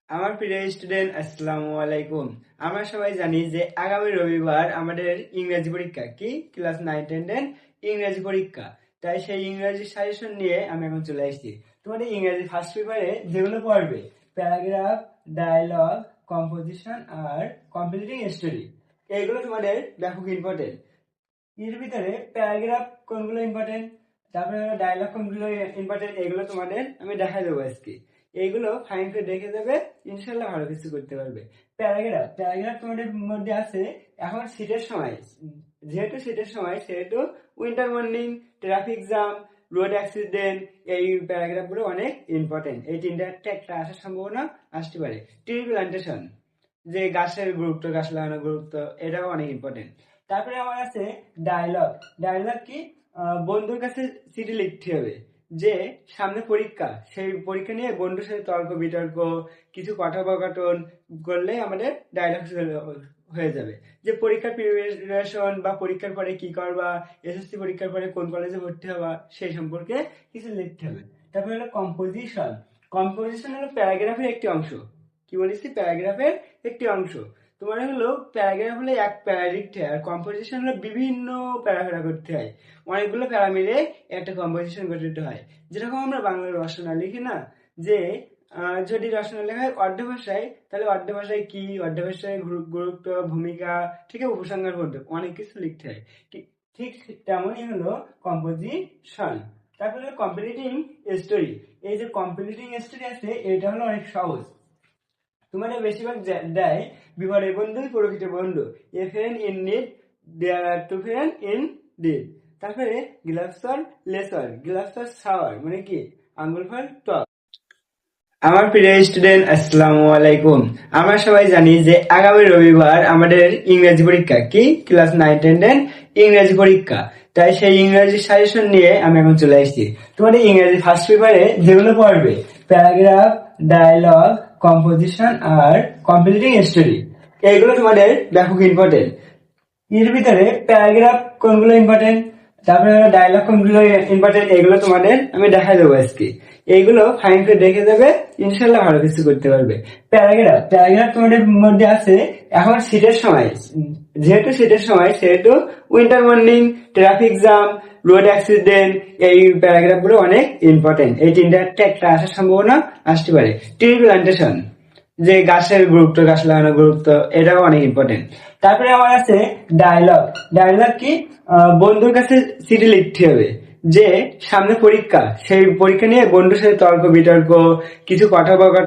আমার প্রিয় স্টুডেন্ট, আসসালামু আলাইকুম। আমরা সবাই জানি যে আগামী রবিবার আমাদের ইংরেজি পরীক্ষা, কি ক্লাস 9 10 ইংরেজি পরীক্ষা। তাই সেই ইংরেজি সাজেশন নিয়ে আমি এখন চলে আসছি। তোমাদের ইংরেজি ফার্স্ট পেপারে যেগুলো পড়বে, প্যারাগ্রাফ, ডায়লগ, কম্পোজিশন আর কমপ্লিটিং স্টোরি, এইগুলো তোমাদের ব্যাপক ইম্পর্টেন্ট। এর ভিতরে প্যারাগ্রাফ কোনগুলো ইম্পর্টেন্ট, তারপরে ডায়লগ কোনগুলো ইম্পর্টেন্ট, এগুলো তোমাদের আমি দেখাই দেবো আজকে। এইগুলো ফাইন করে দেখে দেবে, ইনশাল্লাহ ভালো কিছু করতে পারবে। প্যারাগ্রাফ প্যারাগ্রাফ তোমাদের মধ্যে আছে। এখন শীতের সময়, যেহেতু শীতের সময় সেহেতু winter morning, traffic jam, road accident, এই প্যারাগ্রাফ গুলো অনেক ইম্পর্টেন্ট। এই তিনটা একটা আসার সম্ভাবনা আসতে পারে। ট্রি প্লান্টেশন, যে গাছের গুরুত্ব, গাছ লাগানোর গুরুত্ব, এটাও অনেক ইম্পর্টেন্ট। তারপরে আমার আছে ডায়লগ। ডায়লগ কি? বন্ধুর কাছে চিঠি লিখতে হবে, যে সামনে পরীক্ষা, সেই পরীক্ষা নিয়ে বন্ধুর সাথে তর্ক বিতর্ক, কিছু কথোপকথন করলে আমাদের ডায়লগ হয়ে যাবে। যে পরীক্ষার প্রিপারেশন বা পরীক্ষার পরে কি করবা, এসএসসি পরীক্ষার পরে কোন কলেজে ভর্তি হবা, সেই সম্পর্কে কিছু লিখতে হবে। তারপরে হলো কম্পোজিশন। কম্পোজিশন হলো প্যারাগ্রাফের একটি অংশ। কি বলেছি? প্যারাগ্রাফের একটি অংশ। তোমার হলো প্যারাগ্রাফ হলে এক প্যারা লিখতে হয়, আর কম্পোজিশন হলো বিভিন্ন প্যারাগ্রাফ করতে হয়। অনেকগুলো প্যারা মিলে একটা কম্পোজিশন গঠিত হয়। যেরকম আমরা বাংলা রচনা লিখি না, যে যদি রচনা লেখা হয় অর্ধ ভাষায়, তাহলে অর্ধ ভাষায় কি, অর্ধ ভাষায় গুরুত্ব, ভূমিকা, ঠিক আছে, উপসংহার করতে অনেক কিছু লিখতে হয়। ঠিক তেমনই হলো কম্পোজিশন। তারপরে কমপ্লিটিং স্টোরি। এই যে কমপ্লিটিং স্টোরি আছে, এটা হলো অনেক সহজ। তোমাদের বেশিরভাগ দেয় বিপরীত বন্ধুই প্রকৃত বন্ধু, a friend in need, there are two friend indeed. তারপরে গ্লাসর লেসর, গ্লাসর সাওয়ার, মানে কি আঙ্গুল ফল টক। আমার প্রিয় স্টুডেন্ট, আসসালামু আলাইকুম। আমরা সবাই জানি যে আগামী রবিবার আমাদের ইংরেজি পরীক্ষা, কি ক্লাস 9 10 ইংরেজি পরীক্ষা। তাই সেই ইংরেজি সাজেশন নিয়ে আমি এখন চলে আসছি। তোমাদের ইংরেজি ফার্স্ট পেপারে যেগুলো পড়বে, প্যারাগ্রাফ, ডায়লগ, কম্পোজিশন আর কমপ্লিটিং স্টোরি, এইগুলো তোমাদের ব্যাপক ইম্পর্টেন্ট। এর ভিতরে প্যারাগ্রাফ কোনগুলো ইম্পর্টেন্ট, তারপরে ডায়লগ কোনগুলো ইম্পর্টেন্ট, এগুলো তোমাদের আমি দেখাই দেবো আজকে। এইগুলো ফাইন করে দেখে দেবে, ইনশাল্লাহ ভালো কিছু করতে পারবে। প্যারাগ্রাফ প্যারাগ্রাফ তোমাদের মধ্যে আছে। এখন শীতের সময়, যেহেতু শীতের সময় সেহেতু winter morning, traffic jam, road accident, এই প্যারাগ্রাফ গুলো অনেক ইম্পর্টেন্ট। এই তিনটা একটা আসার সম্ভাবনা আসতে পারে। ট্রি প্লান্টেশন, যে গাছের গুরুত্ব, গাছ লাগানোর গুরুত্ব, এটাও অনেক ইম্পর্টেন্ট। তারপরে আমার আছে ডায়লগ। ডায়লগ কি? বন্ধুর কাছে চিঠি লিখতে হবে, যে সামনে পরীক্ষা, সেই পরীক্ষা নিয়ে বন্ধুর সাথে তর্ক বিতর্ক, কিছু কথোপকথন